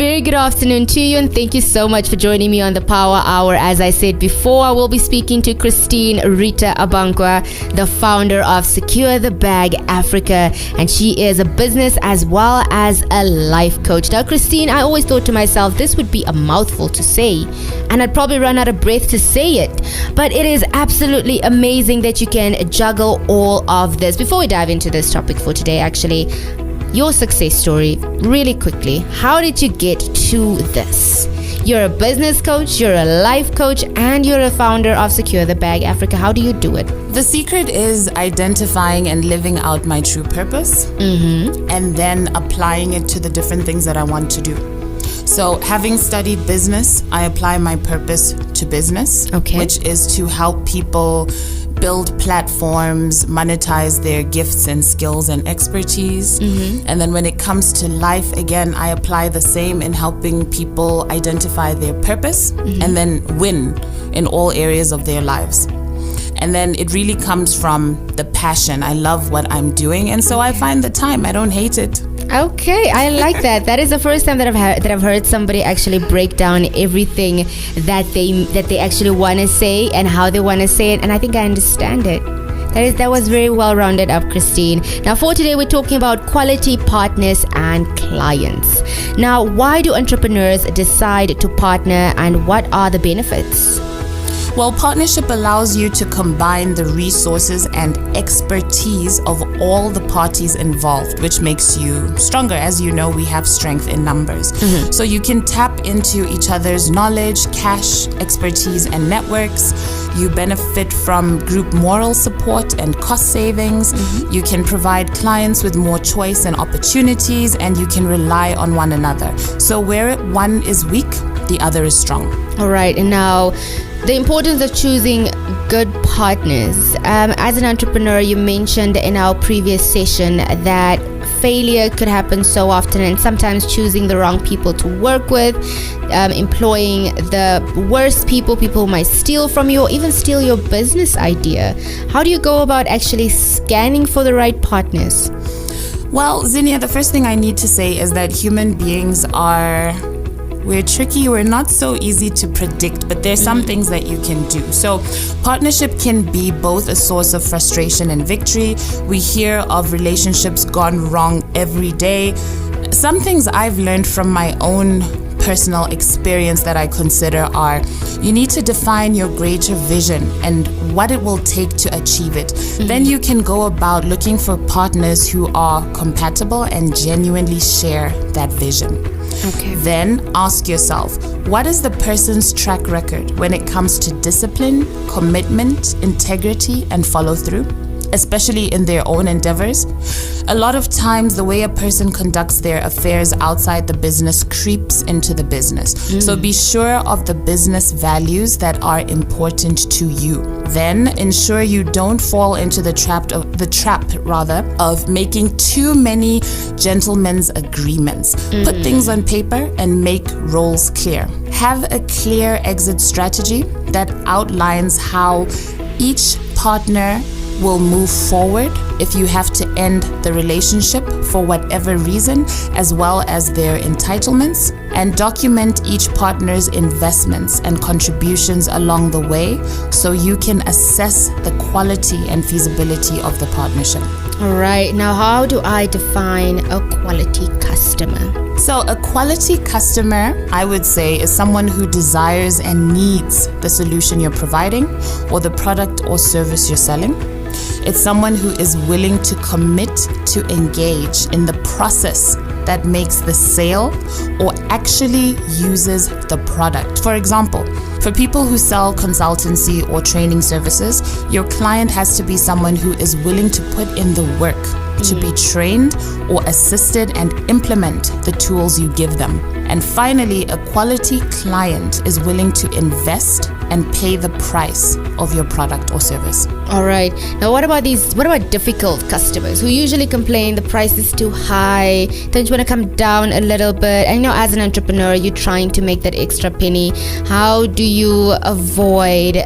very good afternoon to you, and thank you so much for joining me on the Power Hour. As I said before, I will be speaking to Christine Rita Abankwa, the founder of Secure the Bag Africa, and she is a business as well as a life coach. Now, Christine, I always thought to myself, this would be a mouthful to say, and I'd probably run out of breath to say it, but it is absolutely amazing that you can juggle all of this. Before we dive into this topic for today, actually, your success story, really quickly. How did you get to this? You're a business coach, you're a life coach, and you're a founder of Secure the Bag Africa. How do you do it? The secret is identifying and living out my true purpose, and then applying it to the different things that I want to do. So having studied business, I apply my purpose to business, which is to help people build platforms, monetize their gifts and skills and expertise. And then when it comes to life, again, I apply the same in helping people identify their purpose and then win in all areas of their lives. And then it really comes from the passion. I love what I'm doing, and so I find the time. I don't hate it. Okay, I like that. That is the first time that I've heard somebody actually break down everything that they actually want to say and how they want to say it, and I think I understand it. That was very well rounded up, Christine. Now, for today, we're talking about quality partners and clients. Now, why do entrepreneurs decide to partner, and what are the benefits? Well, partnership allows you to combine the resources and expertise of all the parties involved, which makes you stronger. As you know, we have strength in numbers. So you can tap into each other's knowledge, cash, expertise, and networks. You benefit from group moral support and cost savings. You can provide clients with more choice and opportunities, and you can rely on one another. So where one is weak, the other is strong. All right, and now the importance of choosing good partners. As an entrepreneur, you mentioned in our previous session that failure could happen so often, and sometimes choosing the wrong people to work with, employing the worst people who might steal from you or even steal your business idea. How do you go about actually scanning for the right partners? Well, Zinnia, the first thing I need to say is that human beings we're tricky, we're not so easy to predict, but there's some things that you can do. So partnership can be both a source of frustration and victory. We hear of relationships gone wrong every day. Some things I've learned from my own personal experience that I consider are, you need to define your greater vision and what it will take to achieve it. Then you can go about looking for partners who are compatible and genuinely share that vision. Then ask yourself, what is the person's track record when it comes to discipline, commitment, integrity, and follow through, especially in their own endeavors? A lot of times, the way a person conducts their affairs outside the business creeps into the business. So be sure of the business values that are important to you. Then ensure you don't fall into the trap of making too many gentlemen's agreements. Put things on paper and make roles clear. Have a clear exit strategy that outlines how each partner will move forward if you have to end the relationship for whatever reason, as well as their entitlements, and document each partner's investments and contributions along the way so you can assess the quality and feasibility of the partnership. All right, now how do I define a quality customer? So a quality customer, I would say, is someone who desires and needs the solution you're providing or the product or service you're selling. It's someone who is willing to commit to engage in the process that makes the sale or actually uses the product. For example, for people who sell consultancy or training services, your client has to be someone who is willing to put in the work to be trained or assisted and implement the tools you give them. And finally, a quality client is willing to invest and pay the price of your product or service. All right. Now, what about difficult customers who usually complain the price is too high? Don't you want to come down a little bit? I know as an entrepreneur, you're trying to make that extra penny. How do you avoid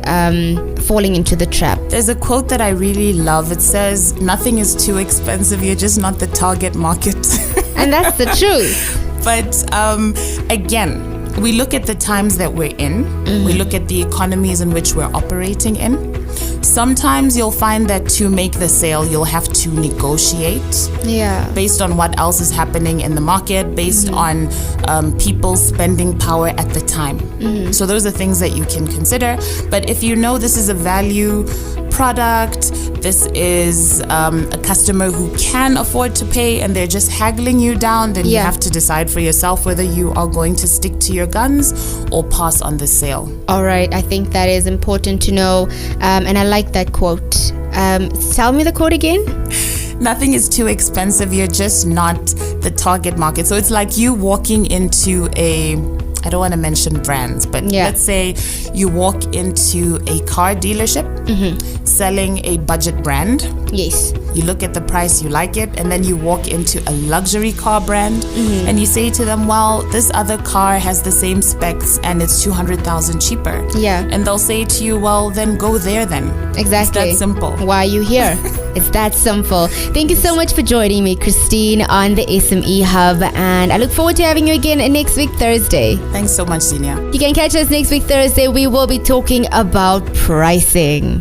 falling into the trap? There's a quote that I really love. It says, "Nothing is too expensive. You're just not the target market." And that's the truth. But again, we look at the times that we're in. We look at the economies in which we're operating in. Sometimes you'll find that to make the sale, you'll have to negotiate based on what else is happening in the market, based on people's spending power at the time. So those are things that you can consider. But if you know this is a value product, this is a customer who can afford to pay and they're just haggling you down, then you have to decide for yourself whether you are going to stick to your guns or pass on the sale. All right, I think that is important to know, and I like that quote. Tell me the quote again. Nothing is too expensive. You're just not the target market. So it's like you walking into I don't want to mention brands, but let's say you walk into a car dealership selling a budget brand. Yes. You look at the price, you like it, and then you walk into a luxury car brand and you say to them, well, this other car has the same specs and it's 200,000 cheaper. Yeah. And they'll say to you, well, then go there then. Exactly. It's that simple. Why are you here? It's that simple. Thank you so much for joining me, Christine, on the SME Hub, and I look forward to having you again next week, Thursday. Thanks so much, Zinia. You can catch us next week, Thursday. We will be talking about pricing.